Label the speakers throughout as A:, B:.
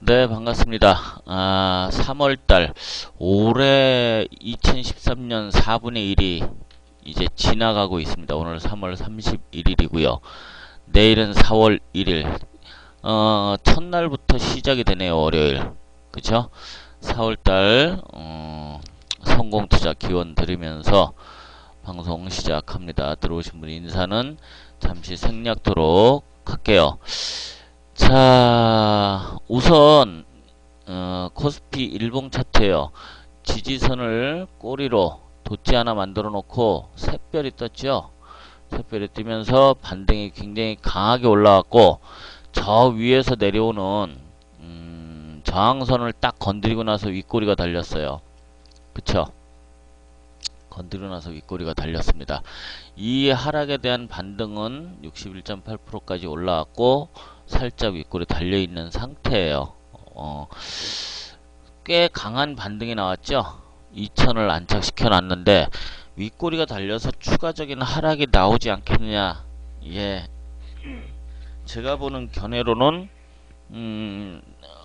A: 네, 반갑습니다. 3월달, 올해 2013년 4분의 1이 이제 지나가고 있습니다. 오늘 3월 31일이고요. 내일은 4월 1일, 첫날부터 시작이 되네요. 월요일. 그쵸? 4월달, 성공투자 기원 드리면서 방송 시작합니다. 들어오신 분 인사는 잠시 생략토록 할게요. 자, 우선 코스피 일봉 차트에요. 지지선을 꼬리로 돋지 하나 만들어 놓고 샛별이 떴죠. 샛별이 뜨면서 반등이 굉장히 강하게 올라왔고, 저 위에서 내려오는 저항선을 딱 건드리고 나서 윗꼬리가 달렸어요. 그쵸? 건드리고 나서 윗꼬리가 달렸습니다. 이 하락에 대한 반등은 61.8%까지 올라왔고, 살짝 윗골이 달려있는 상태예요. 꽤 강한 반등이 나왔죠. 2000을 안착시켜 놨는데 윗꼬리가 달려서 추가적인 하락이 나오지 않겠느냐. 예, 제가 보는 견해로는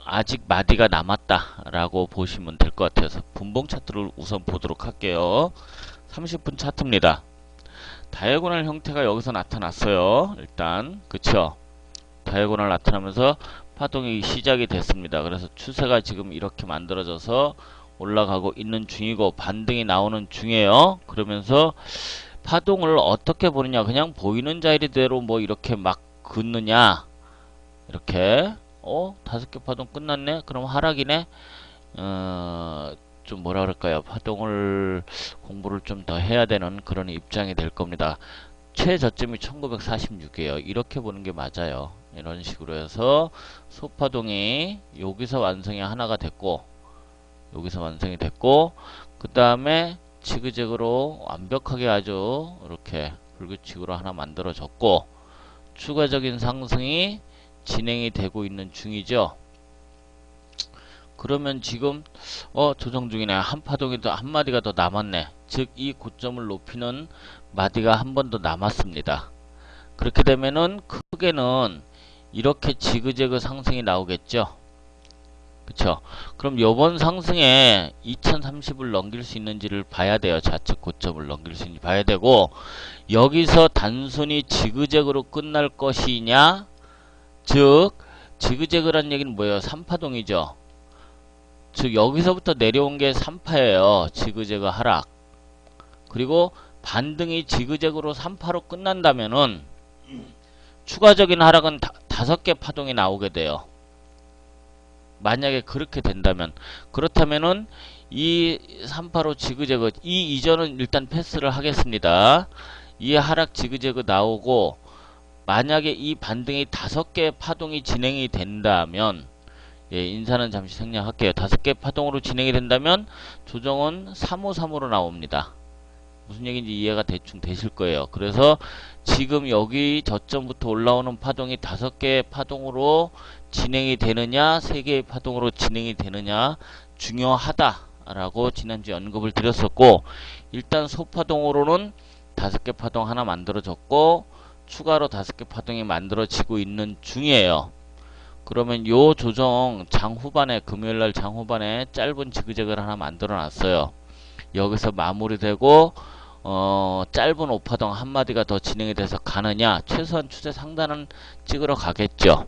A: 아직 마디가 남았다라고 보시면 될 것 같아서 분봉 차트를 우선 보도록 할게요. 30분 차트입니다. 다이아고널 형태가 여기서 나타났어요. 일단 그쵸. 다이아고널 나타나면서 파동이 시작이 됐습니다. 그래서 추세가 지금 이렇게 만들어져서 올라가고 있는 중이고 반등이 나오는 중이에요. 그러면서 파동을 어떻게 보느냐, 그냥 보이는 자리대로 뭐 이렇게 막 긋느냐, 이렇게 5개 파동 끝났네? 그럼 하락이네? 좀 뭐라 그럴까요? 파동을 공부를 좀 더 해야 되는 그런 입장이 될 겁니다. 최저점이 1946이에요. 이렇게 보는 게 맞아요. 이런 식으로 해서 소파동이 여기서 완성이 하나가 됐고, 여기서 완성이 됐고, 그 다음에 지그재그로 완벽하게 아주 이렇게 불규칙으로 하나 만들어졌고, 추가적인 상승이 진행이 되고 있는 중이죠. 그러면 지금 조정 중이네. 한 파동이 더, 한 마디가 더 남았네. 즉 이 고점을 높이는 마디가 한 번 더 남았습니다. 그렇게 되면은 크게는 이렇게 지그재그 상승이 나오겠죠. 그쵸? 그럼 요번 상승에 2030을 넘길 수 있는지를 봐야 돼요. 좌측 고점을 넘길 수 있는지 봐야 되고, 여기서 단순히 지그재그로 끝날 것이냐, 즉 지그재그란 얘기는 뭐예요? 3파동이죠. 즉 여기서부터 내려온 게 3파예요. 지그재그 하락. 그리고 반등이 지그재그로 3파로 끝난다면은 추가적인 하락은 5개 파동이 나오게 돼요. 만약에 그렇게 된다면, 그렇다면은 이 3파로 지그재그, 이 이전은 일단 패스를 하겠습니다. 이 하락 지그재그 나오고, 만약에 이 반등이 5개 파동이 진행이 된다면, 예, 인사는 잠시 생략할게요. 5개 파동으로 진행이 된다면 조정은 353으로 나옵니다. 무슨 얘기인지 이해가 대충 되실 거예요. 그래서 지금 여기 저점부터 올라오는 파동이 5개의 파동으로 진행이 되느냐, 3개의 파동으로 진행이 되느냐 중요하다라고 지난주에 언급을 드렸었고, 일단 소파동으로는 5개 파동 하나 만들어졌고, 추가로 5개 파동이 만들어지고 있는 중이에요. 그러면 요 조정 장후반에, 금요일날 장후반에 짧은 지그재그를 하나 만들어 놨어요. 여기서 마무리되고 짧은 5파동 한마디가 더 진행이 돼서 가느냐, 최소한 추세 상단은 찍으러 가겠죠.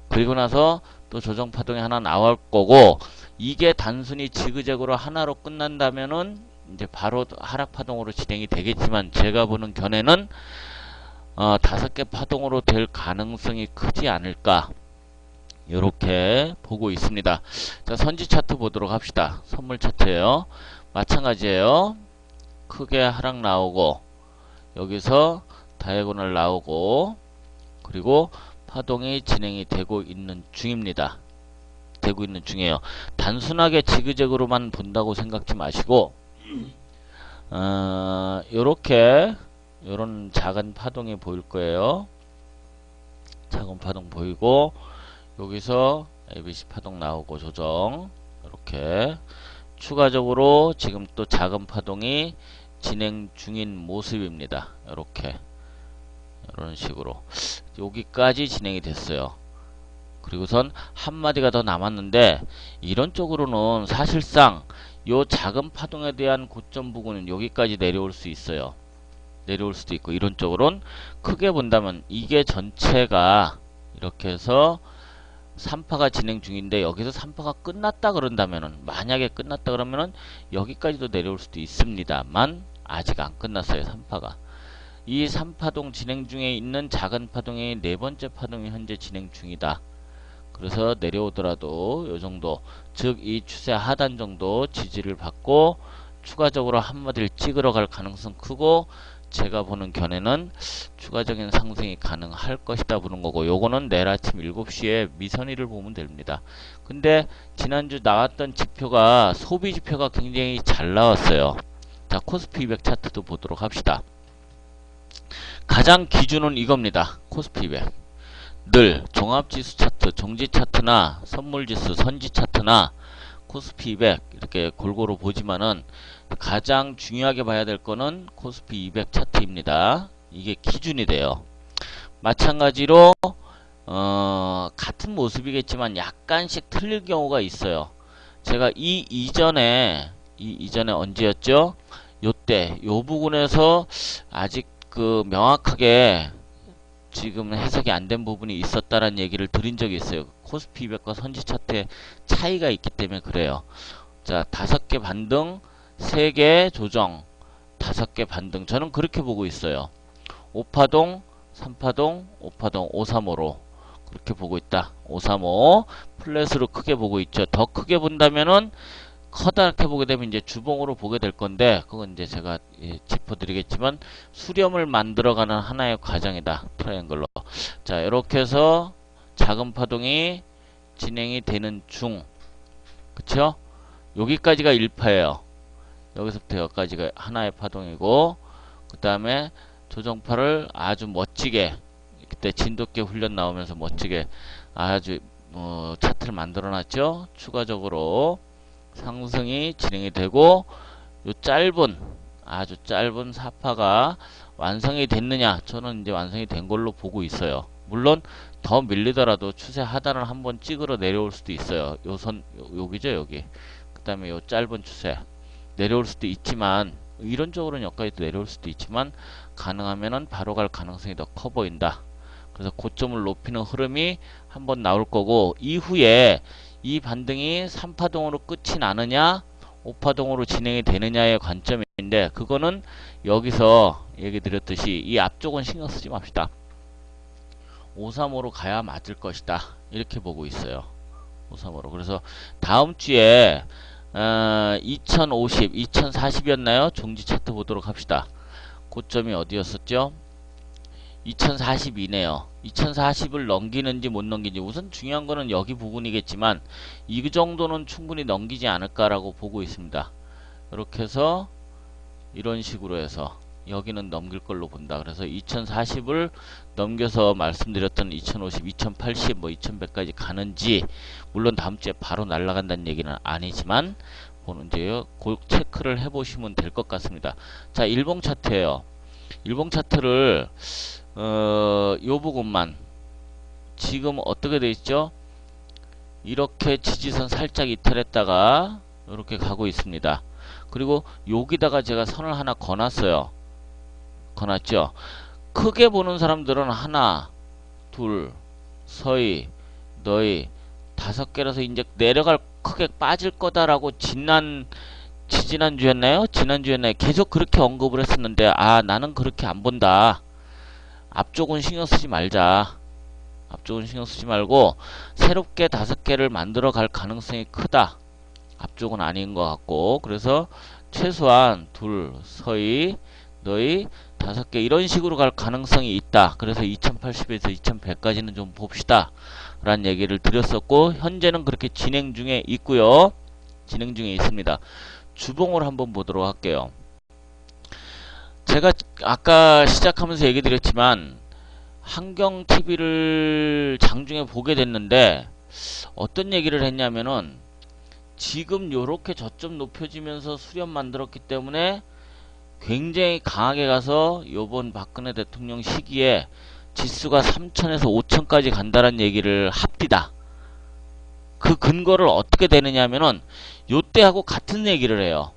A: 그리고 나서 또 조정 파동이 하나 나올 거고, 이게 단순히 지그재그로 하나로 끝난다면은 이제 바로 하락 파동으로 진행이 되겠지만, 제가 보는 견해는 5개 파동으로 될 가능성이 크지 않을까, 이렇게 보고 있습니다. 자, 선지 차트 보도록 합시다. 선물 차트예요. 마찬가지예요. 크게 하락 나오고, 여기서 다이아고널 나오고, 그리고 파동이 진행이 되고 있는 중입니다. 되고 있는 중이에요. 단순하게 지그재그로만 본다고 생각지 마시고, 요렇게 요런 작은 파동이 보일 거예요. 작은 파동 보이고, 여기서 ABC 파동 나오고 조정, 이렇게 추가적으로 지금 또 작은 파동이 진행 중인 모습입니다. 이렇게 이런 식으로 여기까지 진행이 됐어요. 그리고선 한 마디가 더 남았는데 이런 쪽으로는 사실상 요 작은 파동에 대한 고점 부근은 여기까지 내려올 수 있어요. 내려올 수도 있고 이런 쪽으로는 크게 본다면 이게 전체가 이렇게 해서 3파가 진행 중인데 여기서 3파가 끝났다 그런다면은 만약에 끝났다 그러면은 여기까지도 내려올 수도 있습니다만 아직 안 끝났어요. 3파가. 이 3파동 진행 중에 있는 작은 파동의 네 번째 파동이 현재 진행 중이다. 그래서 내려오더라도 요 정도 즉 이 추세 하단 정도 지지를 받고 추가적으로 한마디를 찍으러 갈 가능성 크고 제가 보는 견해는 추가적인 상승이 가능할 것이다 보는 거고 요거는 내일 아침 7시에 미선이를 보면 됩니다. 근데 지난주 나왔던 지표가 소비 지표가 굉장히 잘 나왔어요. 자 코스피 200 차트도 보도록 합시다. 가장 기준은 이겁니다. 코스피 200 늘 종합지수 차트, 종지 차트나 선물지수, 선지 차트나 코스피 200 이렇게 골고루 보지만은 가장 중요하게 봐야 될 거는 코스피 200 차트입니다. 이게 기준이 돼요. 마찬가지로 같은 모습이겠지만 약간씩 틀릴 경우가 있어요. 제가 이 이전에 언제였죠? 요때 요 부분에서 아직 그 명확하게 지금 해석이 안 된 부분이 있었다라는 얘기를 드린 적이 있어요. 코스피 200과 선지 차트의 차이가 있기 때문에 그래요. 자, 5개 반등, 3개 조정, 5개 반등. 저는 그렇게 보고 있어요. 5파동, 3파동, 5파동, 535로 그렇게 보고 있다. 535 플랫으로 크게 보고 있죠. 더 크게 본다면은 커다랗게 보게 되면 이제 주봉으로 보게 될 건데 그건 이제 제가 짚어드리겠지만 수렴을 만들어가는 하나의 과정이다. 트라이앵글로. 자 이렇게 해서 작은 파동이 진행이 되는 중 그쵸? 여기까지가 1파예요. 여기서부터 여기까지가 하나의 파동이고 그 다음에 조정파를 아주 멋지게 그때 진돗개 훈련 나오면서 멋지게 아주 차트를 만들어 놨죠. 추가적으로 상승이 진행이 되고 요 아주 짧은 4파가 완성이 됐느냐 저는 이제 완성이 된 걸로 보고 있어요. 물론 더 밀리더라도 추세 하단을 한번 찍으러 내려올 수도 있어요. 여기죠 여기. 그 다음에 요 짧은 추세 내려올 수도 있지만 이론적으로는 여기까지도 내려올 수도 있지만 가능하면은 바로 갈 가능성이 더 커 보인다. 그래서 고점을 높이는 흐름이 한번 나올 거고 이후에 이 반등이 3파동으로 끝이 나느냐 5파동으로 진행이 되느냐의 관점인데 그거는 여기서 얘기 드렸듯이 이 앞쪽은 신경 쓰지 맙시다. 535로 가야 맞을 것이다. 이렇게 보고 있어요. 535로. 그래서 다음 주에 2050, 2040이었나요? 종지 차트 보도록 합시다. 고점이 어디였었죠? 2042네요. 2040을 넘기는지 못 넘기는지 우선 중요한 거는 여기 부분이겠지만 이 정도는 충분히 넘기지 않을까라고 보고 있습니다. 이렇게 해서 이런 식으로 해서 여기는 넘길 걸로 본다. 그래서 2040을 넘겨서 말씀드렸던 2050, 2080, 뭐 2100까지 가는지 물론 다음 주에 바로 날아간다는 얘기는 아니지만 보는데요. 꼭 체크를 해보시면 될 것 같습니다. 자, 일봉 차트예요. 일봉 차트를 요 부분만 지금 어떻게 돼 있죠? 이렇게 지지선 살짝 이탈했다가 이렇게 가고 있습니다. 그리고 여기다가 제가 선을 하나 거놨어요. 거놨죠? 크게 보는 사람들은 하나, 둘, 서희, 너희 5개라서 이제 내려갈 크게 빠질 거다라고 지난주였나요? 지난주였나요? 계속 그렇게 언급을 했었는데 나는 그렇게 안 본다. 앞쪽은 신경 쓰지 말자. 앞쪽은 신경 쓰지 말고 새롭게 5개를 만들어 갈 가능성이 크다. 앞쪽은 아닌 것 같고 그래서 최소한 둘, 서희, 너희 5개 이런 식으로 갈 가능성이 있다. 그래서 2080에서 2100까지는 좀 봅시다. 라는 얘기를 드렸었고 현재는 그렇게 진행 중에 있고요. 진행 중에 있습니다. 주봉을 한번 보도록 할게요. 제가 아까 시작하면서 얘기 드렸지만 한경TV를 장중에 보게 됐는데 어떤 얘기를 했냐면은 지금 요렇게 저점 높여지면서 수렴 만들었기 때문에 굉장히 강하게 가서 요번 박근혜 대통령 시기에 지수가 3000에서 5000까지 간다는 얘기를 합디다. 그 근거를 어떻게 되느냐 하면은 요때하고 같은 얘기를 해요.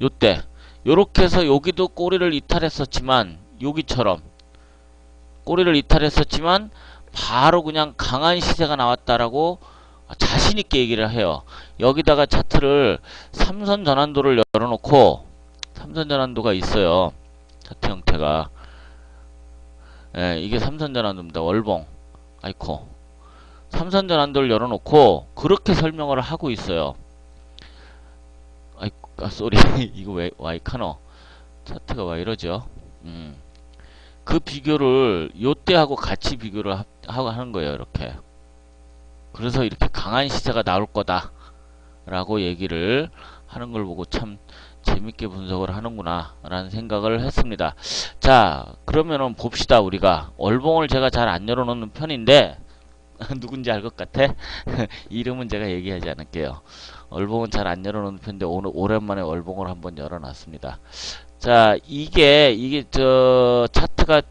A: 요때 요렇게 해서 여기도 꼬리를 이탈했었지만 여기처럼 꼬리를 이탈했었지만 바로 그냥 강한 시세가 나왔다라고 자신있게 얘기를 해요. 여기다가 차트를 삼선 전환도를 열어놓고 삼선 전환도가 있어요. 차트 형태가 이게 삼선 전환도입니다. 월봉 아이코 삼선 전환도를 열어놓고 그렇게 설명을 하고 있어요. 쏘리 이거 왜 와이카노 차트가 왜 이러죠? 그 비교를 요때하고 같이 비교를 하고 하는 거예요. 이렇게 그래서 이렇게 강한 시세가 나올 거다 라고 얘기를 하는 걸 보고 참 재밌게 분석을 하는구나 라는 생각을 했습니다. 자 그러면은 봅시다. 우리가 월봉을 제가 잘 안 열어놓는 편인데 누군지 알 것 같아? 이름은 제가 얘기하지 않을게요. 월봉은 잘 안 열어놓는 편인데 오늘 오랜만에 월봉을 한번 열어놨습니다. 자 이게 저 차트가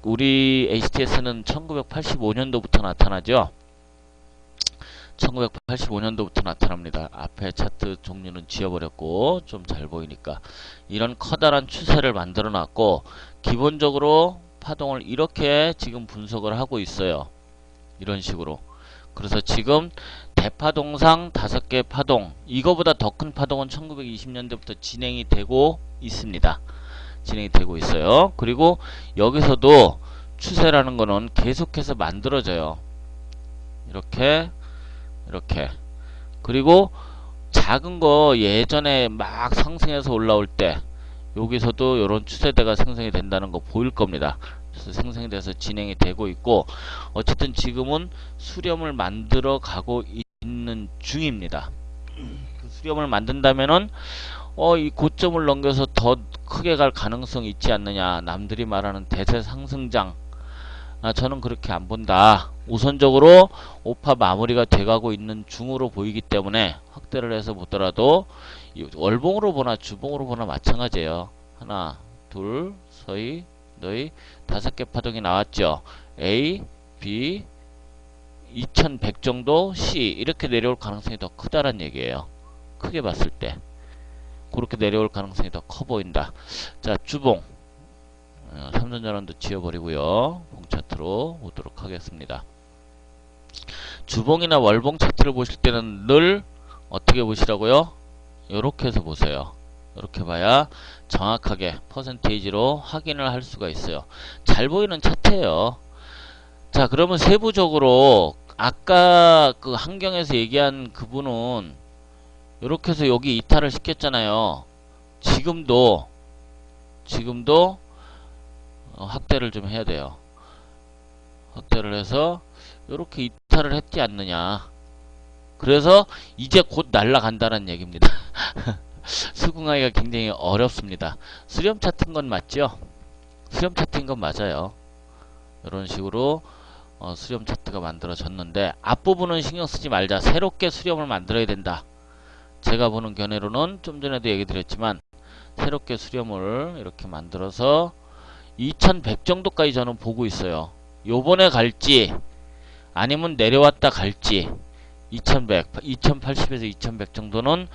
A: 우리 HTS는 1985년도부터 나타나죠. 1985년도부터 나타납니다. 앞에 차트 종류는 지워버렸고 좀 잘 보이니까 이런 커다란 추세를 만들어 놨고 기본적으로 파동을 이렇게 지금 분석을 하고 있어요. 이런 식으로. 그래서 지금 대파동상 5개 파동, 이거보다 더 큰 파동은 1920년대부터 진행이 되고 있습니다. 진행이 되고 있어요. 그리고 여기서도 추세라는 거는 계속해서 만들어져요. 이렇게 그리고 작은 거 예전에 막 상승해서 올라올 때 여기서도 이런 추세대가 생성이 된다는 거 보일 겁니다. 그래서 생성이 돼서 진행이 되고 있고 어쨌든 지금은 수렴을 만들어 가고 있는 중입니다. 그 수렴을 만든다면은 이 고점을 넘겨서 더 크게 갈 가능성이 있지 않느냐. 남들이 말하는 대세 상승장, 저는 그렇게 안 본다. 우선적으로 오파 마무리가 돼가고 있는 중으로 보이기 때문에 확대를 해서 보더라도 월봉으로 보나 주봉으로 보나 마찬가지예요. 하나 둘 서희 너희 5개 파동이 나왔죠. A, B, 2100 정도, C 이렇게 내려올 가능성이 더 크다란 얘기예요. 크게 봤을 때 그렇게 내려올 가능성이 더 커 보인다. 자 주봉 삼선전환도 지워버리고요. 봉 차트로 오도록 하겠습니다. 주봉이나 월봉 차트를 보실 때는 늘 어떻게 보시라고요? 요렇게 해서 보세요. 이렇게 봐야 정확하게 퍼센테이지로 확인을 할 수가 있어요. 잘 보이는 차트예요. 자 그러면 세부적으로 아까 그 한경에서 얘기한 그분은 이렇게 해서 여기 이탈을 시켰잖아요. 지금도 확대를 좀 해야 돼요. 확대를 해서 이렇게 이탈을 했지 않느냐. 그래서 이제 곧 날아간다는 얘기입니다. 수긍하기가 굉장히 어렵습니다. 수렴 차트인 건 맞죠? 수렴 차트인 건 맞아요. 이런 식으로 수렴 차트가 만들어졌는데 앞부분은 신경 쓰지 말자. 새롭게 수렴을 만들어야 된다. 제가 보는 견해로는 좀 전에도 얘기 드렸지만 새롭게 수렴을 이렇게 만들어서 2100 정도까지 저는 보고 있어요. 요번에 갈지 아니면 내려왔다 갈지 2100, 2080에서 2100 정도는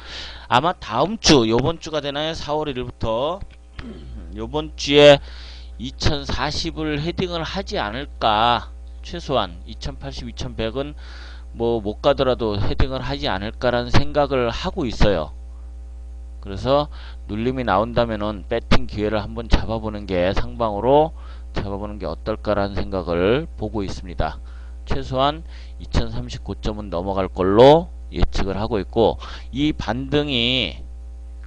A: 아마 다음 주, 요번 주가 되나요? 4월 1일부터 요번 주에 2040을 헤딩을 하지 않을까. 최소한 2080, 2100은 뭐 못 가더라도 헤딩을 하지 않을까라는 생각을 하고 있어요. 그래서 눌림이 나온다면은 배팅 기회를 한번 잡아보는 게 상방으로 잡아보는 게 어떨까라는 생각을 보고 있습니다. 최소한 2030 고점은 넘어갈 걸로 예측을 하고 있고 이 반등이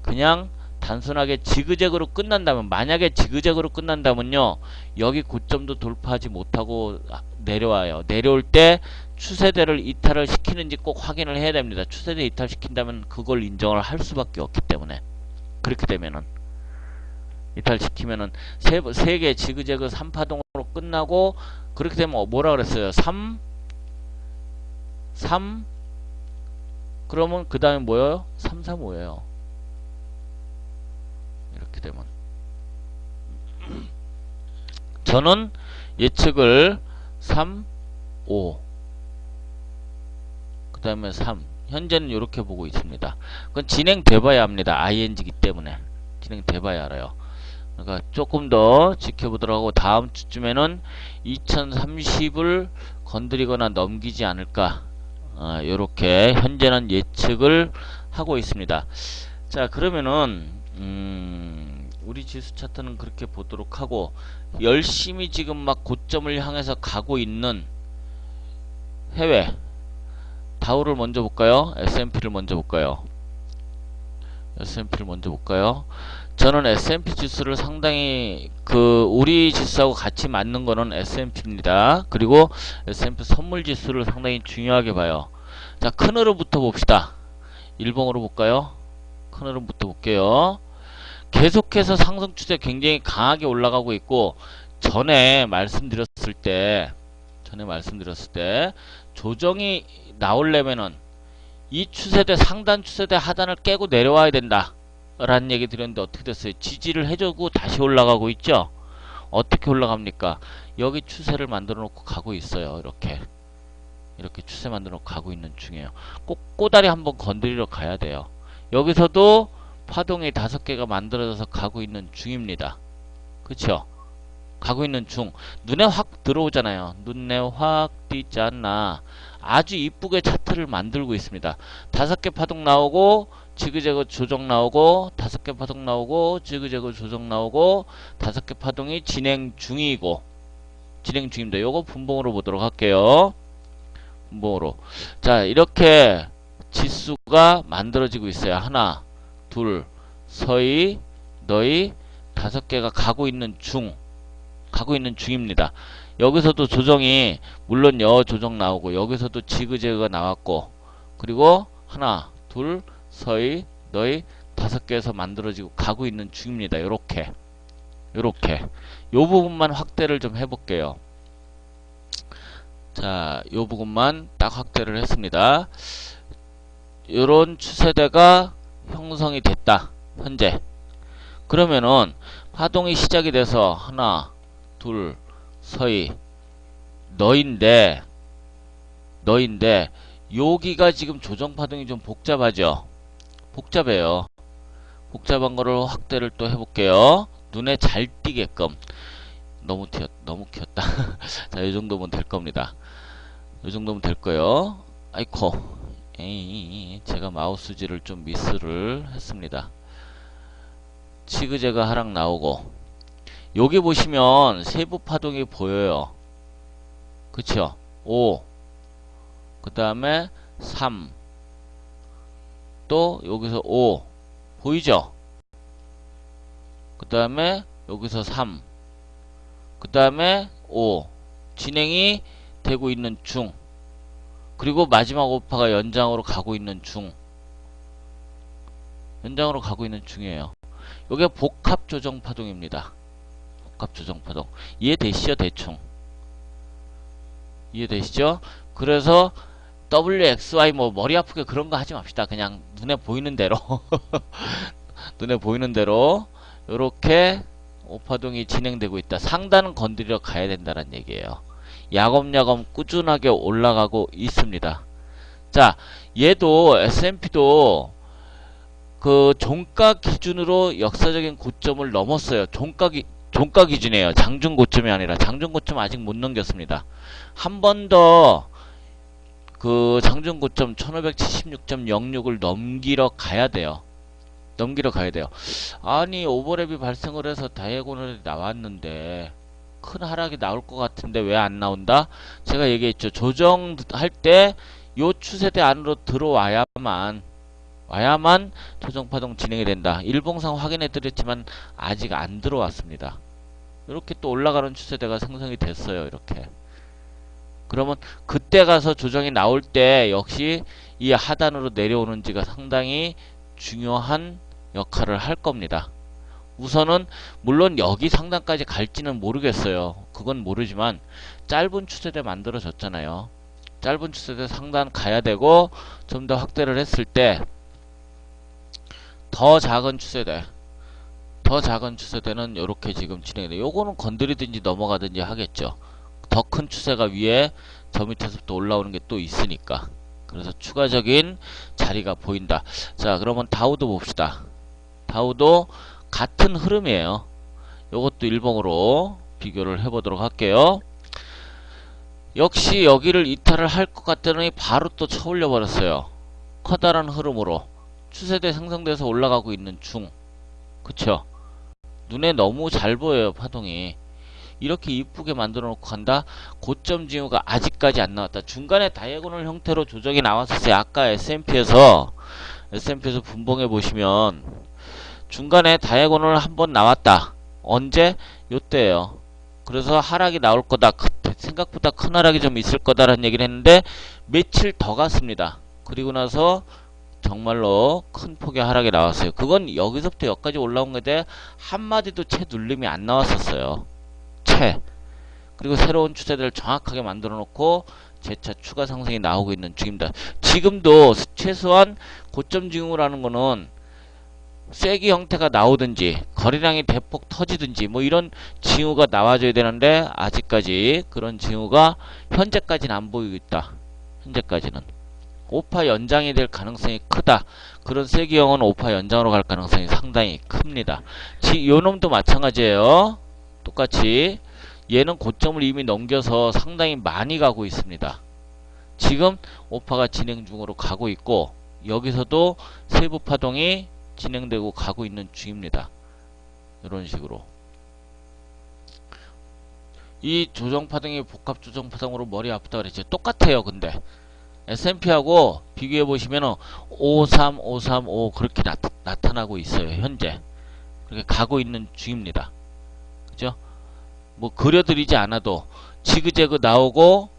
A: 그냥 단순하게 지그재그로 끝난다면 만약에 지그재그로 끝난다면요 여기 고점도 돌파하지 못하고 내려와요. 내려올 때 추세대를 이탈을 시키는지 꼭 확인을 해야 됩니다. 추세대 이탈시킨다면 그걸 인정을 할 수밖에 없기 때문에 그렇게 되면은 이탈시키면은 세 개 지그재그 3파동으로 끝나고 그렇게 되면 뭐라 그랬어요? 3 그러면 그 다음에 뭐예요? 3, 3, 5예요. 이렇게 되면 저는 예측을 3, 5, 그 다음에 3. 현재는 이렇게 보고 있습니다. 그건 진행돼봐야 합니다. ing이기 때문에. 진행돼봐야 알아요. 그러니까 조금 더 지켜보도록 하고 다음 주쯤에는 2030을 건드리거나 넘기지 않을까. 요렇게 현재는 예측을 하고 있습니다. 자, 그러면은 우리 지수 차트는 그렇게 보도록 하고, 열심히 지금 막 고점을 향해서 가고 있는 해외 다우를 먼저 볼까요? S&P를 먼저 볼까요? S&P를 먼저 볼까요? 저는 S&P 지수를 상당히 우리 지수하고 같이 맞는 거는 S&P입니다. 그리고 S&P 선물 지수를 상당히 중요하게 봐요. 자, 큰 흐름부터 봅시다. 일봉으로 볼까요? 큰 흐름부터 볼게요. 계속해서 상승 추세 굉장히 강하게 올라가고 있고, 전에 말씀드렸을 때 조정이 나오려면은 이 추세대, 상단 추세대 하단을 깨고 내려와야 된다 라는 얘기 드렸는데 어떻게 됐어요? 지지를 해주고 다시 올라가고 있죠. 어떻게 올라갑니까? 여기 추세를 만들어 놓고 가고 있어요. 이렇게 추세 만들어 놓고 가고 있는 중이에요. 꼭 꼬다리 한번 건드리러 가야 돼요. 여기서도 파동이 5개가 만들어져서 가고 있는 중입니다. 그쵸? 가고 있는 중. 눈에 확 들어오잖아요. 눈에 확 띄잖아. 아주 이쁘게 차트를 만들고 있습니다. 5개 파동 나오고 지그재그 조정 나오고, 5개 파동 나오고 지그재그 조정 나오고, 5개 파동이 진행 중입니다. 요거 분봉으로 보도록 할게요. 분봉으로. 자, 이렇게 지수가 만들어지고 있어요. 하나, 둘, 서희, 너희 5개가 가고 있는 중입니다. 여기서도 조정이 물론 조정 나오고, 여기서도 지그재그가 나왔고, 그리고 하나, 둘, 서희, 너희 5개에서 만들어지고 가고 있는 중입니다. 요렇게 요 부분만 확대를 좀 해볼게요. 자, 요 부분만 딱 확대를 했습니다. 요런 추세대가 형성이 됐다 현재. 그러면은 파동이 시작이 돼서 하나, 둘, 서희, 너인데 여기가 지금 조정 파동이 좀 복잡하죠. 복잡해요. 복잡한 거를 확대를 또 해볼게요. 눈에 잘 띄게끔. 너무 키웠다. 자, 이 정도면 될 겁니다. 이 정도면 될 거예요. 아이코. 제가 마우스질을 좀 미스를 했습니다. 지그재그 하락 나오고, 여기 보시면 세부 파동이 보여요. 그쵸? 5, 그 다음에 3, 또 여기서 5 보이죠? 그 다음에 여기서 3, 그 다음에 5 진행이 되고 있는 중. 그리고 마지막 오파가 연장으로 가고 있는 중이에요. 이게 복합 조정 파동입니다. 복합 조정 파동. 이해되시죠? 대충 이해되시죠? 그래서 WXY 뭐 머리 아프게 그런 거 하지 맙시다. 그냥 눈에 보이는 대로 요렇게 오파동이 진행되고 있다. 상단은 건드리러 가야 된다는 얘기예요. 야금야금 꾸준하게 올라가고 있습니다. 자, 얘도 S&P도 그 종가 기준으로 역사적인 고점을 넘었어요. 종가 기준이에요. 장중 고점이 아니라. 장중 고점 아직 못 넘겼습니다. 한 번 더 그 장중 고점 1576.06을 넘기러 가야 돼요. 아니, 오버랩이 발생을 해서 다이아고널이 나왔는데 큰 하락이 나올 것 같은데 왜 안 나온다? 제가 얘기했죠. 조정할 때 요 추세대 안으로 들어와야만 조정파동 진행이 된다. 일봉상 확인해 드렸지만 아직 안 들어왔습니다. 이렇게 또 올라가는 추세대가 생성이 됐어요. 이렇게. 그러면 그때 가서 조정이 나올 때 역시 이 하단으로 내려오는지가 상당히 중요한 역할을 할 겁니다. 우선은 물론 여기 상단까지 갈지는 모르겠어요. 그건 모르지만 짧은 추세대 만들어졌잖아요. 짧은 추세대 상단 가야 되고, 좀 더 확대를 했을 때 더 작은 추세대, 더 작은 추세대는 이렇게 지금 진행이 돼요. 요거는 건드리든지 넘어가든지 하겠죠. 더 큰 추세가 위에 저 밑에서부터 올라오는 게 또 있으니까. 그래서 추가적인 자리가 보인다. 자, 그러면 다우도 봅시다. 다우도 같은 흐름이에요. 요것도 일봉으로 비교를 해보도록 할게요. 역시 여기를 이탈을 할 것 같더니 바로 또 쳐올려 버렸어요. 커다란 흐름으로 추세대 생성돼서 올라가고 있는 중. 그쵸? 눈에 너무 잘 보여요, 파동이. 이렇게 이쁘게 만들어 놓고 간다. 고점 징후가 아직까지 안 나왔다. 중간에 다이아고널 형태로 조정이 나왔었어요. 아까 S&P에서 분봉해 보시면 중간에 다이아고널 한번 나왔다. 언제? 요때예요. 그래서 하락이 나올 거다. 생각보다 큰 하락이 좀 있을 거다라는 얘기를 했는데 며칠 더 갔습니다. 그리고 나서 정말로 큰 폭의 하락이 나왔어요. 그건 여기서부터 여기까지 올라온 거에 대해 한마디도 채 눌림이 안 나왔었어요. 채. 그리고 새로운 추세들을 정확하게 만들어 놓고 재차 추가 상승이 나오고 있는 중입니다. 지금도 최소한 고점 징후라는 거는 쐐기 형태가 나오든지 거래량이 대폭 터지든지 뭐 이런 징후가 나와줘야 되는데 아직까지 그런 징후가 현재까지는 안 보이고 있다. 현재까지는. 오파 연장이 될 가능성이 크다. 그런 쐐기형은 오파 연장으로 갈 가능성이 상당히 큽니다. 요 놈도 마찬가지예요. 똑같이 얘는 고점을 이미 넘겨서 상당히 많이 가고 있습니다. 지금 오파가 진행 중으로 가고 있고 여기서도 세부 파동이 진행되고 가고 있는 중입니다. 이런 식으로 이 조정파동이 복합조정파동으로 머리 아프다 그랬죠. 똑같아요. 근데 S&P하고 비교해 보시면 53, 535 그렇게 나타나고 있어요. 현재 그렇게 가고 있는 중입니다. 그죠? 뭐 그려드리지 않아도 지그재그 나오고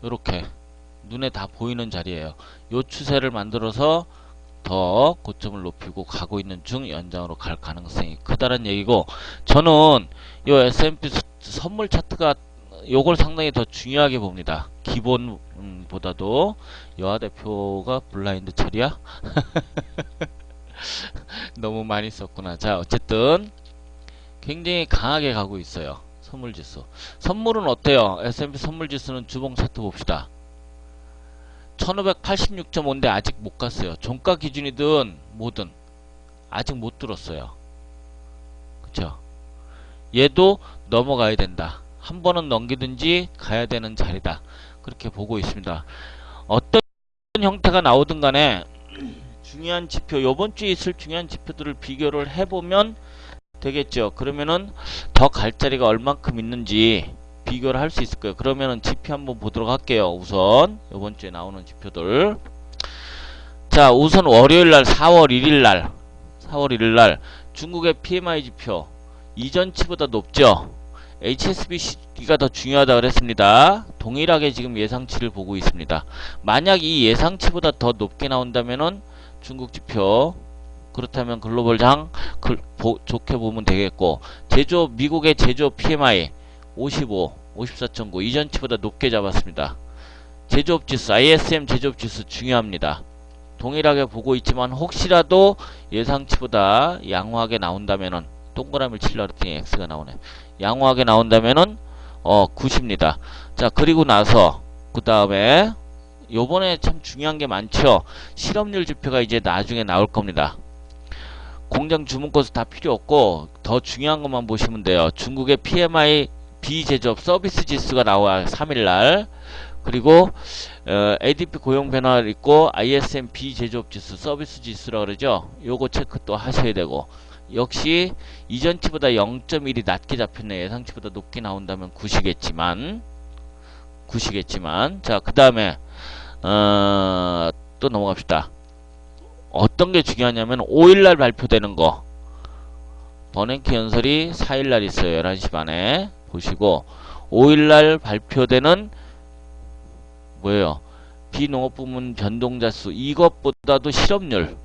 A: 요렇게 눈에 다 보이는 자리예요. 요 추세를 만들어서 더 고점을 높이고 가고 있는 중 연장으로 갈 가능성이 크다는 얘기고, 저는 요 S&P 선물 차트가 요걸 상당히 더 중요하게 봅니다. 기본보다도. 여하 대표가 블라인드 처리야? 너무 많이 썼구나. 자, 어쨌든 굉장히 강하게 가고 있어요. 선물지수. 선물은 어때요? S&P 선물지수는 주봉 차트 봅시다. 1586.5인데 아직 못 갔어요. 종가 기준이든 뭐든 아직 못 들었어요. 그쵸? 얘도 넘어가야 된다. 한 번은 넘기든지 가야 되는 자리다. 그렇게 보고 있습니다. 어떤 형태가 나오든 간에 중요한 지표, 요번 주에 있을 중요한 지표들을 비교를 해보면 되겠죠. 그러면은 더 갈 자리가 얼만큼 있는지 비교를 할 수 있을 거예요. 그러면은 지표 한번 보도록 할게요. 우선 이번 주에 나오는 지표들. 자, 우선 월요일날 4월 1일날 중국의 PMI 지표 이전치보다 높죠. HSBC가 더 중요하다 그랬습니다. 동일하게 지금 예상치를 보고 있습니다. 만약 이 예상치보다 더 높게 나온다면은 중국 지표, 그렇다면 글로벌장 좋게 보면 되겠고, 제조업, 미국의 제조업 PMI 55, 54.9 이전치보다 높게 잡았습니다. 제조업 지수, ISM 제조업 지수 중요합니다. 동일하게 보고 있지만 혹시라도 예상치보다 양호하게 나온다면은, 동그라미를 칠라 그랬더니 X가 나오네. 양호하게 나온다면은 9입니다. 자, 그리고 나서 그 다음에 요번에 참 중요한 게 많죠. 실업률 지표가 이제 나중에 나올 겁니다. 공장 주문건수 다 필요 없고 더 중요한 것만 보시면 돼요. 중국의 PMI 비제조업 서비스 지수가 나와요. 3일날. 그리고 ADP 고용 변화를 있고 ISM 비제조업 지수 서비스 지수라 그러죠. 요거 체크 또 하셔야 되고, 역시 이전치보다 0.1이 낮게 잡혔네. 예상치보다 높게 나온다면 굿이겠지만 자, 그 다음에 또 넘어갑시다. 어떤 게 중요하냐면 5일날 발표되는 거, 버냉키 연설이 4일날 있어요. 11시 반에 보시고, 5일날 발표되는 뭐예요? 비농업 부문 변동자수, 이것보다도 실업률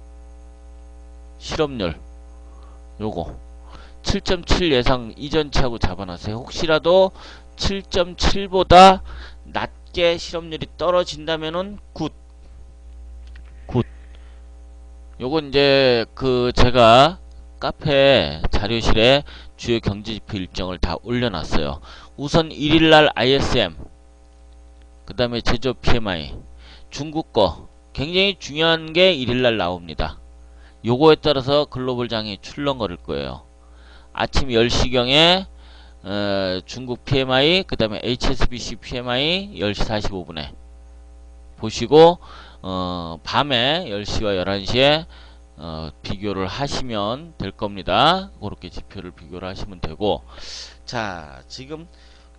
A: 요거 7.7 예상 이전치하고 잡아놨어요. 혹시라도 7.7보다 낮게 실업률이 떨어진다면은 굿. 요건 이제 제가 카페 자료실에 주요 경제지표 일정을 다 올려놨어요. 우선 1일날 ISM, 그 다음에 제조업 PMI, 중국 거 굉장히 중요한 게 1일날 나옵니다. 요거에 따라서 글로벌 장이 출렁거릴 거예요. 아침 10시경에 중국 PMI, 그 다음에 HSBC PMI 10시 45분에 보시고 밤에 10시와 11시에 비교를 하시면 될 겁니다. 그렇게 지표를 비교를 하시면 되고, 자, 지금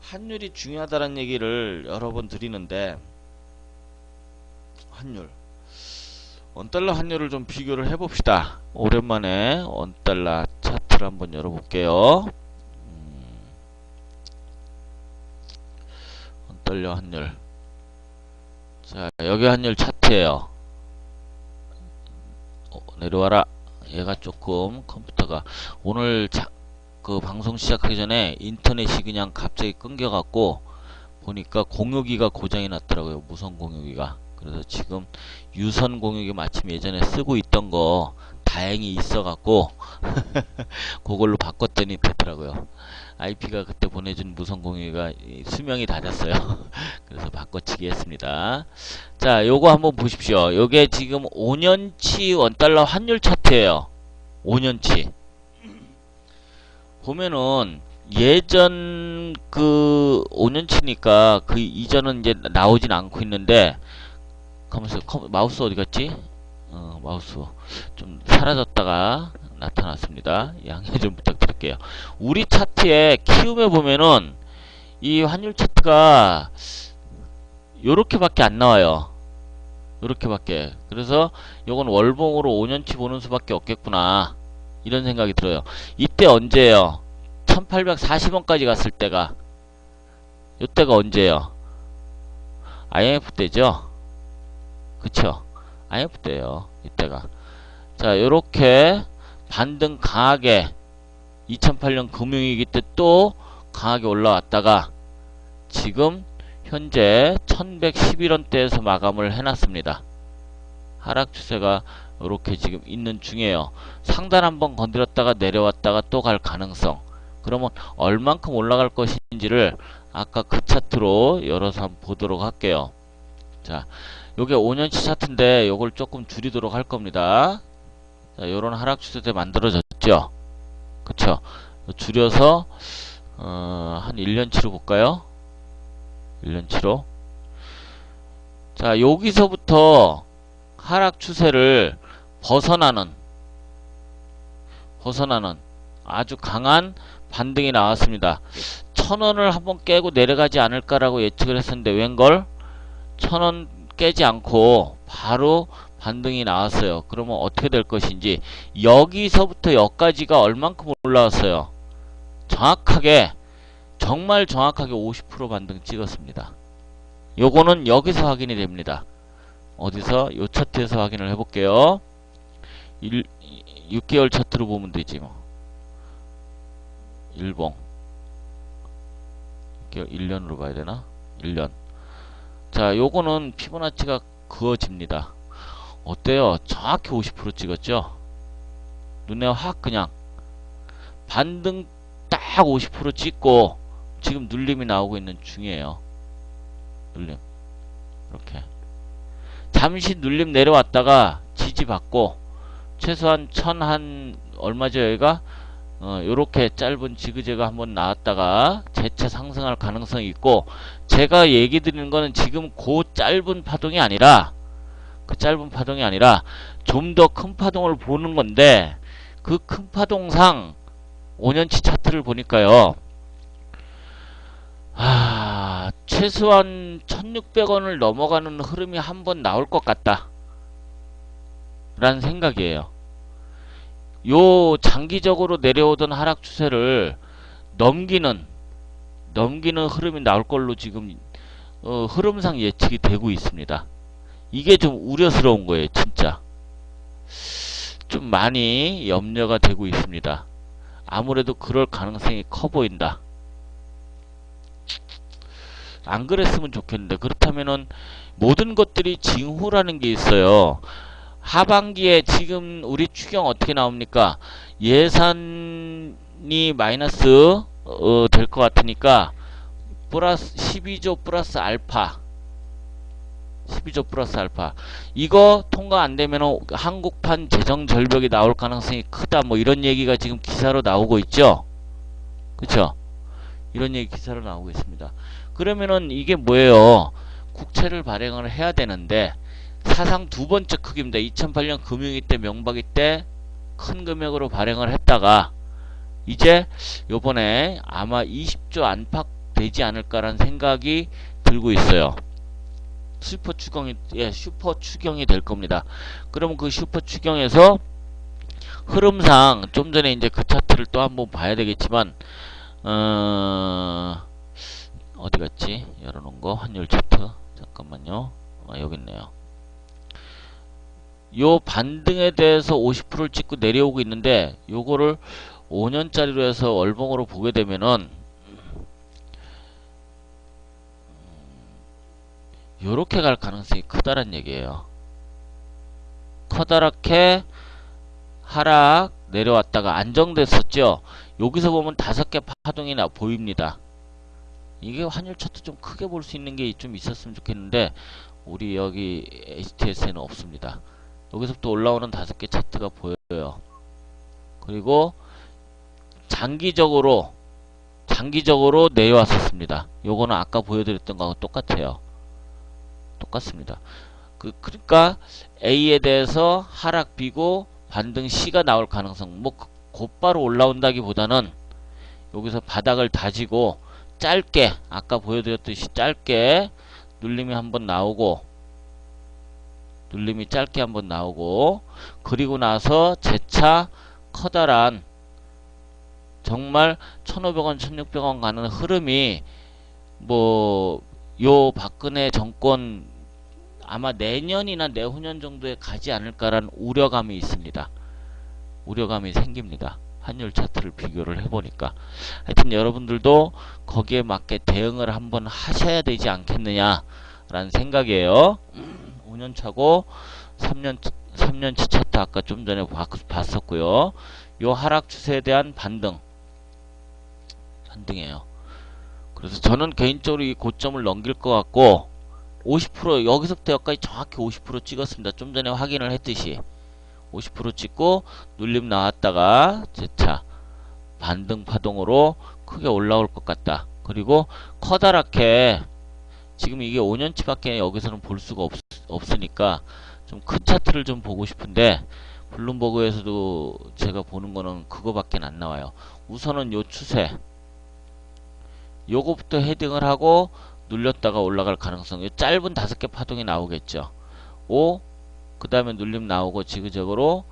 A: 환율이 중요하다는 얘기를 여러 번 드리는데, 환율, 원달러 환율을 좀 비교를 해봅시다. 오랜만에 원달러 차트를 한번 열어볼게요. 원달러 환율. 자, 여기 환율 차트예요. 내려와라. 얘가 조금 컴퓨터가 오늘 그 방송 시작하기 전에 인터넷이 그냥 갑자기 끊겨갖고 보니까 공유기가 고장이 났더라고요. 무선 공유기가. 그래서 지금 유선 공유기 마침 예전에 쓰고 있던 거 다행히 있어갖고 그걸로 바꿨더니 되더라고요. IP가 그때 보내준 무선 공유기가 수명이 다 됐어요. 그래서 바꿔치기 했습니다. 자, 요거 한번 보십시오. 요게 지금 5년치 원달러 환율 차트예요. 5년치. 보면은 예전 그 5년치니까 그 이전은 이제 나오진 않고 있는데, 가면서 마우스 어디 갔지? 마우스 좀 사라졌다가 나타났습니다. 양해 좀 부탁드릴게요. 우리 차트에 키움에 보면은 이 환율 차트가 요렇게밖에 안 나와요. 요렇게밖에. 그래서 요건 월봉으로 5년치 보는 수밖에 없겠구나, 이런 생각이 들어요. 이때 언제예요? 1840원까지 갔을 때가, 요때가 언제예요? IMF 때죠? 그쵸? IMF 때예요, 이때가. 자, 요렇게 반등 강하게 2008년 금융위기 때 또 강하게 올라왔다가 지금 현재 1111원대에서 마감을 해놨습니다. 하락 추세가 이렇게 지금 있는 중이에요. 상단 한번 건드렸다가 내려왔다가 또 갈 가능성. 그러면 얼만큼 올라갈 것인지를 아까 그 차트로 열어서 한번 보도록 할게요. 자, 요게 5년치 차트인데 요걸 조금 줄이도록 할 겁니다. 자, 요런 하락 추세대 만들어졌죠. 그쵸? 줄여서 한 1년치로 볼까요? 1년치로. 자, 여기서부터 하락 추세를 벗어나는 아주 강한 반등이 나왔습니다. 1000원을 한번 깨고 내려가지 않을까라고 예측을 했었는데 웬걸 1000원 깨지 않고 바로 반등이 나왔어요. 그러면 어떻게 될 것인지, 여기서부터 여기까지가 얼만큼 올라왔어요? 정확하게, 정말 정확하게 50% 반등 찍었습니다. 요거는 여기서 확인이 됩니다. 어디서? 요 차트에서 확인을 해볼게요. 6개월 차트로 보면 되지 뭐. 일봉 1년으로 봐야 되나? 1년. 자, 요거는 피보나치가 그어집니다. 어때요? 정확히 50% 찍었죠? 눈에 확 그냥 반등 딱 50% 찍고 지금 눌림이 나오고 있는 중이에요. 눌림. 이렇게 잠시 눌림 내려왔다가 지지받고 최소한 1000 한 얼마죠 여기가? 요렇게 짧은 지그재가 한번 나왔다가 재차 상승할 가능성이 있고, 제가 얘기 드리는 거는 지금 그 짧은 파동이 아니라 좀 더 큰 파동을 보는 건데, 그 큰 파동상 5년치 차트를 보니까요, 최소한 1600원을 넘어가는 흐름이 한번 나올 것 같다 라는 생각이에요. 요 장기적으로 내려오던 하락 추세를 넘기는 흐름이 나올 걸로 지금 흐름상 예측이 되고 있습니다. 이게 좀 우려스러운 거예요. 진짜 좀 많이 염려가 되고 있습니다. 아무래도 그럴 가능성이 커 보인다. 안 그랬으면 좋겠는데, 그렇다면은 모든 것들이 징후라는 게 있어요. 하반기에 지금 우리 추경 어떻게 나옵니까? 예산이 마이너스 될 것 같으니까 플러스 12조 플러스 알파 12조 플러스 알파 이거 통과 안 되면 한국판 재정 절벽이 나올 가능성이 크다 뭐 이런 얘기가 지금 기사로 나오고 있죠. 그쵸? 이런 얘기 기사로 나오고 있습니다. 그러면은 이게 뭐예요? 국채를 발행을 해야 되는데 사상 두 번째 크기입니다. 2008년 금융위 때 명박이 때 큰 금액으로 발행을 했다가 이제 요번에 아마 20조 안팎 되지 않을까라는 생각이 들고 있어요. 슈퍼 추경이 될 겁니다. 그러면 그 슈퍼 추경에서 흐름상 좀 전에 이제 그 차트를 또 한번 봐야 되겠지만 어디 갔지? 열어놓은 거 환율 차트 잠깐만요. 여기 있네요. 요 반등에 대해서 50%를 찍고 내려오고 있는데 요거를 5년짜리로 해서 월봉으로 보게 되면은 요렇게 갈 가능성이 크다란 얘기예요. 커다랗게 하락 내려왔다가 안정됐었죠. 여기서 보면 5개 파동이 보입니다. 이게 환율 차트 좀 크게 볼 수 있는 게 좀 있었으면 좋겠는데 우리 여기 HTS에는 없습니다. 여기서부터 올라오는 5개 차트가 보여요. 그리고 장기적으로 내려왔었습니다. 요거는 아까 보여드렸던 거하고 똑같아요. 똑같습니다. 그러니까 A에 대해서 하락 B고 반등 C가 나올 가능성 뭐 곧바로 올라온다기보다는 여기서 바닥을 다지고 짧게 아까 보여드렸듯이 짧게 눌림이 한번 나오고 짧게 한번 나오고 그리고 나서 재차 커다란 정말 1,500원 1,600원 가는 흐름이 뭐 요 박근혜 정권 아마 내년이나 내후년 정도에 가지 않을까라는 우려감이 있습니다. 우려감이 생깁니다. 환율 차트를 비교를 해보니까. 하여튼 여러분들도 거기에 맞게 대응을 한번 하셔야 되지 않겠느냐라는 생각이에요. 5년차고 3년치 차트 아까 좀 전에 봤었고요. 요 하락 추세에 대한 반등이에요. 그래서 저는 개인적으로 이 고점을 넘길 것 같고 50% 여기서부터 여기까지 정확히 50% 찍었습니다. 좀 전에 확인을 했듯이 50% 찍고 눌림 나왔다가 재차 반등 파동으로 크게 올라올 것 같다. 그리고 커다랗게 지금 이게 5년치밖에 여기서는 볼 수가 없으니까 좀 큰 차트를 좀 보고 싶은데 블룸버그에서도 제가 보는 거는 그거밖에 안 나와요. 우선은 요 추세 요거부터 헤딩을 하고 눌렸다가 올라갈 가능성이 짧은 5개 파동이 나오겠죠. 5, 그 다음에 눌림 나오고 지그재그로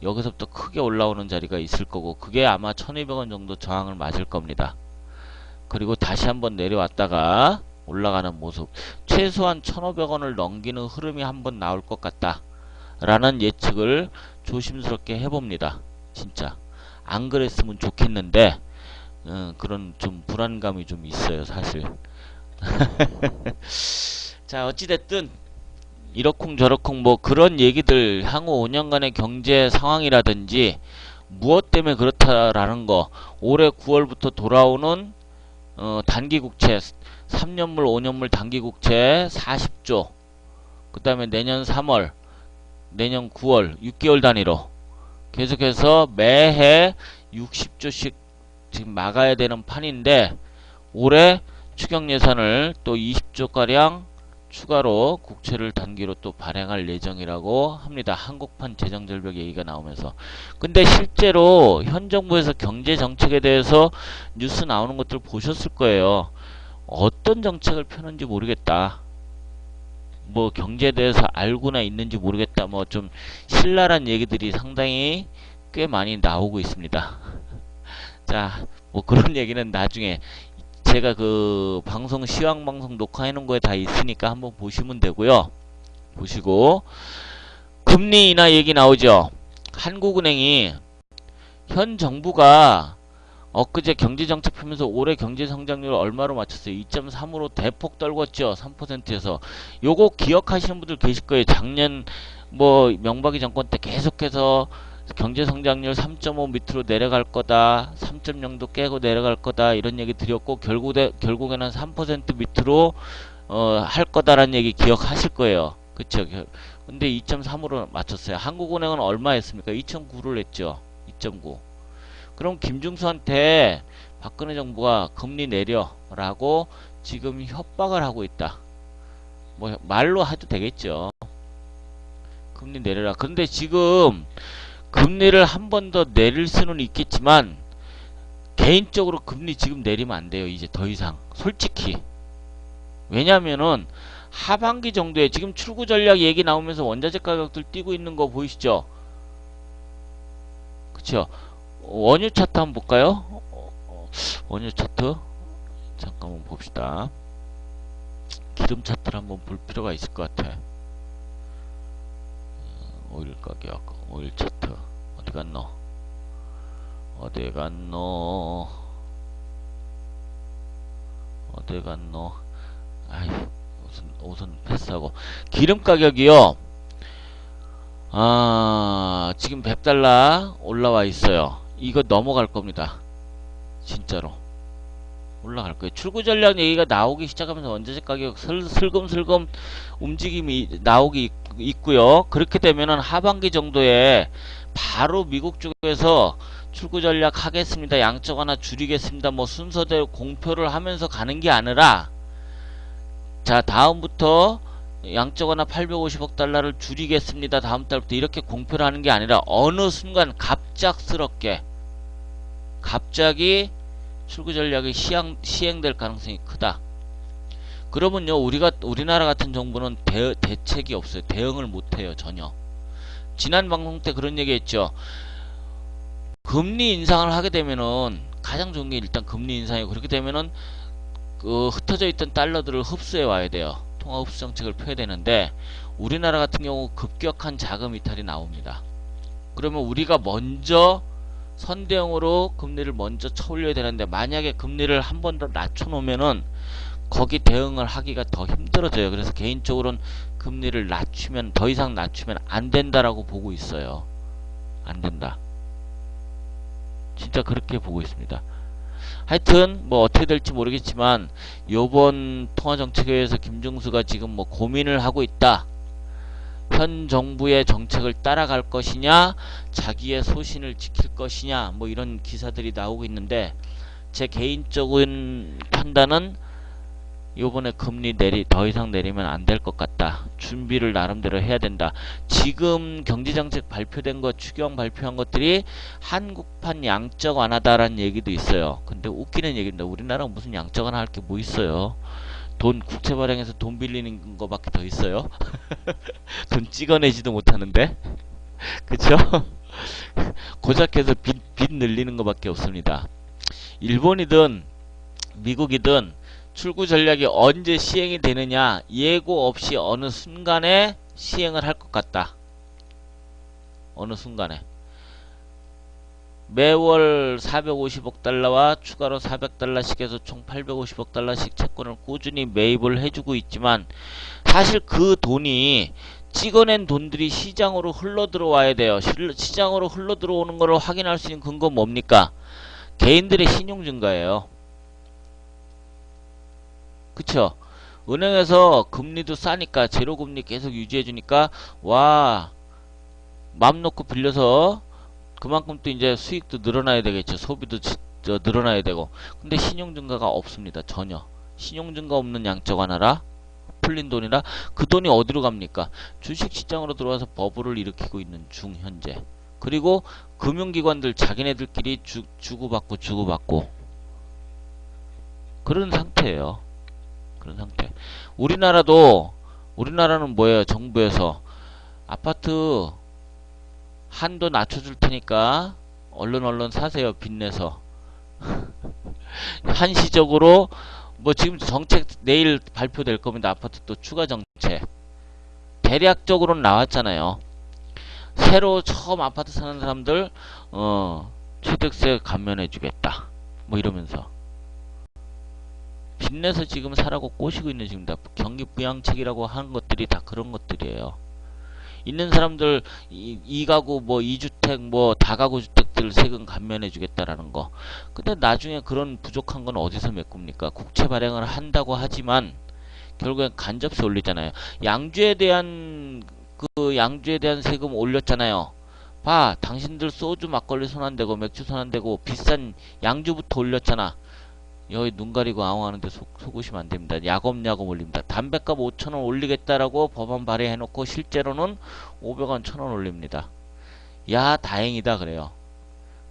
A: 여기서부터 크게 올라오는 자리가 있을 거고 그게 아마 1200원 정도 저항을 맞을 겁니다. 그리고 다시 한번 내려왔다가 올라가는 모습 최소한 1500원을 넘기는 흐름이 한번 나올 것 같다 라는 예측을 조심스럽게 해봅니다. 진짜 안 그랬으면 좋겠는데 그런 좀 불안감이 좀 있어요 사실. 자 어찌됐든 이러쿵저러쿵 뭐 그런 얘기들 향후 5년간의 경제 상황이라든지 무엇 때문에 그렇다라는 거 올해 9월부터 돌아오는 단기국채 3년물 5년물 단기국채 40조 그 다음에 내년 3월 내년 9월 6개월 단위로 계속해서 매해 60조씩 지금 막아야 되는 판인데 올해 추경 예산을 또 20조가량 추가로 국채를 단기로 또 발행할 예정이라고 합니다. 한국판 재정절벽 얘기가 나오면서. 근데 실제로 현 정부에서 경제 정책에 대해서 뉴스 나오는 것들 보셨을 거예요. 어떤 정책을 펴는지 모르겠다. 뭐 경제에 대해서 알고나 있는지 모르겠다. 뭐 좀 신랄한 얘기들이 상당히 꽤 많이 나오고 있습니다. 자, 뭐 그런 얘기는 나중에 제가 그 방송 시황 방송 녹화해 놓은 거에 다 있으니까 한번 보시면 되고요. 보시고 금리 인하 얘기 나오죠. 한국은행이 현 정부가 엊그제 경제정책 펴면서 올해 경제성장률 얼마로 맞췄어요? 2.3으로 대폭 떨궜죠. 3%에서. 요거 기억하시는 분들 계실 거예요. 작년 뭐 명박이 정권 때 계속해서 경제성장률 3.5 밑으로 내려갈 거다, 3.0도 깨고 내려갈 거다 이런 얘기 드렸고 결국에는 3% 밑으로 할 거다라는 얘기 기억하실 거예요. 그쵸? 근데 2.3으로 맞췄어요. 한국은행은 얼마 했습니까? 2.9를 했죠. 2.9. 그럼 김중수한테 박근혜 정부가 금리 내려라고 지금 협박을 하고 있다. 뭐 말로 해도 되겠죠. 금리 내려라. 그런데 지금 금리를 한 번 더 내릴 수는 있겠지만 개인적으로 금리 지금 내리면 안 돼요. 이제 더 이상. 솔직히. 왜냐면은 하반기 정도에 지금 출구 전략 얘기 나오면서 원자재 가격들 뛰고 있는 거 보이시죠? 그쵸? 원유 차트 한번 볼까요? 원유 차트 잠깐만 봅시다. 기름 차트를 한번 볼 필요가 있을 것 같아. 오일 가격, 오일 차트 어디 갔노? 어디 갔노? 어디 갔노? 아이, 우선 패스하고. 기름 가격이요. 지금 100달러 올라와 있어요. 이거 넘어갈 겁니다. 진짜로. 올라갈 거예요. 출구 전략 얘기가 나오기 시작하면서 원자재 가격 슬금슬금 움직임이 나오기 있고요. 그렇게 되면은 하반기 정도에 바로 미국 쪽에서 출구 전략 하겠습니다. 양적 하나 줄이겠습니다. 뭐 순서대로 공표를 하면서 가는 게 아니라 자, 다음부터 양적 하나 850억 달러를 줄이겠습니다. 다음 달부터 이렇게 공표를 하는 게 아니라 어느 순간 갑작스럽게 갑자기 출구 전략이 시행될 가능성이 크다. 그러면요, 우리나라 같은 정부는 대책이 없어요. 대응을 못해요, 전혀. 지난 방송 때 그런 얘기 했죠. 금리 인상을 하게 되면은, 가장 좋은 게 일단 금리 인상이고, 그렇게 되면은, 흩어져 있던 달러들을 흡수해 와야 돼요. 통화 흡수 정책을 펴야 되는데, 우리나라 같은 경우 급격한 자금 이탈이 나옵니다. 그러면 우리가 먼저 선대형으로 금리를 먼저 쳐올려야 되는데 만약에 금리를 한 번 더 낮춰놓으면은 거기 대응을 하기가 더 힘들어져요. 그래서 개인적으로는 금리를 낮추면 더 이상 낮추면 안 된다라고 보고 있어요. 안 된다. 진짜 그렇게 보고 있습니다. 하여튼 뭐 어떻게 될지 모르겠지만 요번 통화정책회의에서 김중수가 지금 뭐 고민을 하고 있다. 현 정부의 정책을 따라갈 것이냐, 자기의 소신을 지킬 것이냐, 뭐 이런 기사들이 나오고 있는데 제 개인적인 판단은 요번에 금리 더 이상 내리면 안 될 것 같다. 준비를 나름대로 해야 된다. 지금 경제정책 발표된 것, 추경 발표한 것들이 한국판 양적 완화다라는 얘기도 있어요. 근데 웃기는 얘기입니다. 우리나라가 무슨 양적 완화 할 게 뭐 있어요? 돈 국채 발행해서 돈 빌리는 거밖에 더 있어요? 돈 찍어내지도 못하는데? 그쵸? 고작해서 빚 늘리는 거밖에 없습니다. 일본이든 미국이든 출구 전략이 언제 시행이 되느냐 예고 없이 어느 순간에 시행을 할 것 같다. 어느 순간에. 매월 450억 달러와 추가로 400달러씩 해서 총 850억 달러씩 채권을 꾸준히 매입을 해주고 있지만 사실 그 돈이 찍어낸 돈들이 시장으로 흘러 들어와야 돼요. 시장으로 흘러 들어오는 것을 확인할 수 있는 근거 뭡니까? 개인들의 신용 증가예요. 그쵸? 은행에서 금리도 싸니까 제로금리 계속 유지해주니까 와 맘 놓고 빌려서 그만큼 또 이제 수익도 늘어나야 되겠죠. 소비도 늘어나야 되고. 근데 신용 증가가 없습니다. 전혀. 신용 증가 없는 양적 완화라 풀린 돈이라 그 돈이 어디로 갑니까? 주식시장으로 들어와서 버블을 일으키고 있는 중 현재. 그리고 금융기관들 자기네들끼리 주고받고 그런 상태예요. 그런 상태. 우리나라는 뭐예요? 정부에서 아파트 한도 낮춰줄 테니까 얼른 사세요. 빚내서. 한시적으로 뭐 지금 정책 내일 발표될 겁니다. 아파트 또 추가 정책. 대략적으로는 나왔잖아요. 새로 처음 아파트 사는 사람들 취득세 감면해주겠다. 뭐 이러면서. 빚내서 지금 사라고 꼬시고 있는 지금 다 경기 부양책이라고 하는 것들이 다 그런 것들이에요. 있는 사람들 이가구 뭐 2주택 뭐 다가구 주택들 세금 감면해 주겠다라는 거. 근데 나중에 그런 부족한 건 어디서 메꿉니까? 국채 발행을 한다고 하지만 결국엔 간접세 올리잖아요. 양주에 대한 세금 올렸잖아요. 봐, 당신들 소주 막걸리 손 안 대고 맥주 손 안 대고 비싼 양주부터 올렸잖아. 여기 눈 가리고 아웅하는데 속으시면 안 됩니다. 야금야금 올립니다. 담배값 5,000원 올리겠다라고 법안 발의해놓고 실제로는 500원, 1,000원 올립니다. 야, 다행이다 그래요.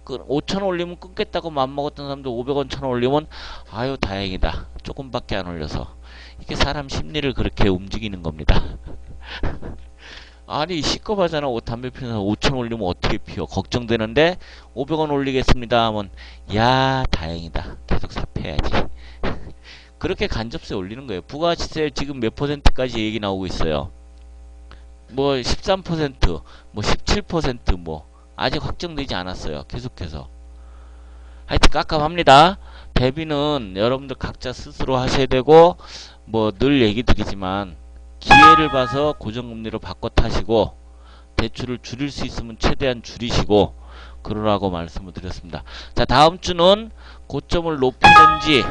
A: 그 5,000원 올리면 끊겠다고 맘먹었던 사람들 500원, 1,000원 올리면 아유 다행이다. 조금밖에 안 올려서. 이게 사람 심리를 그렇게 움직이는 겁니다. 아니 시급하잖아. 담배 피우는 사람 5,000원 올리면 어떻게 피워? 걱정되는데 500원 올리겠습니다 하면 야 다행이다. 계속 삽해야지. 그렇게 간접세 올리는 거예요. 부가가치세 지금 몇 퍼센트까지 얘기 나오고 있어요. 뭐 13%, 뭐 17%, 뭐 아직 확정되지 않았어요. 계속해서. 하여튼 깝깝합니다. 대비는 여러분들 각자 스스로 하셔야 되고 뭐 늘 얘기 드리지만 기회를 봐서 고정금리로 바꿔 타시고 대출을 줄일 수 있으면 최대한 줄이시고 그러라고 말씀을 드렸습니다. 자, 다음 주는 고점을 높이는지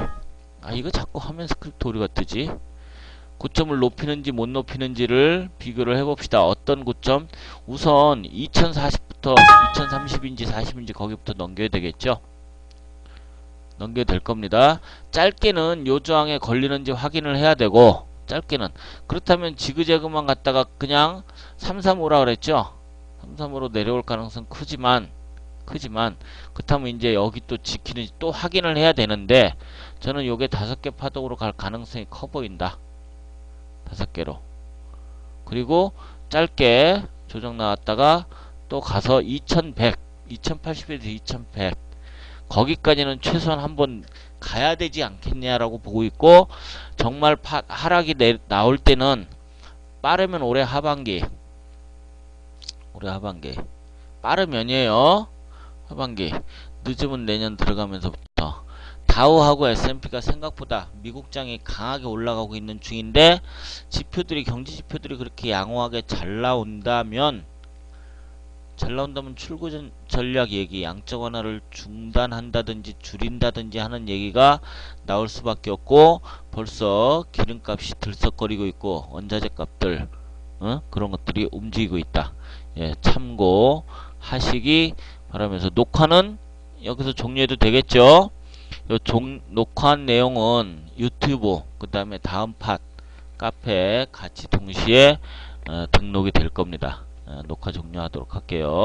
A: 이거 자꾸 화면 스크립트 오류가 뜨지. 고점을 높이는지 못 높이는지를 비교를 해봅시다. 어떤 고점? 우선 2040부터 2030인지 40인지 거기부터 넘겨야 되겠죠. 넘겨야 될 겁니다. 짧게는 요 저항에 걸리는지 확인을 해야 되고 짧게는 그렇다면 지그재그만 갔다가 그냥 335라 그랬죠. 335로 내려올 가능성 크지만 그렇다면 이제 여기 또 지키는지 또 확인을 해야 되는데 저는 요게 5개 파동으로 갈 가능성이 커 보인다. 5개로. 그리고 짧게 조정 나왔다가 또 가서 2100, 2080에서 2100 거기까지는 최소한 한번 가야 되지 않겠냐라고 보고 있고 정말 하락이 나올 때는 빠르면 올해 하반기 빠르면이에요. 하반기 늦으면 내년 들어가면서부터 다우하고 S&P가 생각보다 미국장이 강하게 올라가고 있는 중인데 경제 지표들이 그렇게 양호하게 잘 나온다면 출구 전략 얘기, 양적 완화를 중단한다든지 줄인다든지 하는 얘기가 나올 수밖에 없고 벌써 기름값이 들썩거리고 있고 원자재 값들 그런 것들이 움직이고 있다. 예, 참고하시기 바라면서 녹화는 여기서 종료해도 되겠죠? 녹화한 내용은 유튜브 그 다음에 다음 팟 카페 같이 동시에 등록이 될 겁니다. 녹화 종료하도록 할게요.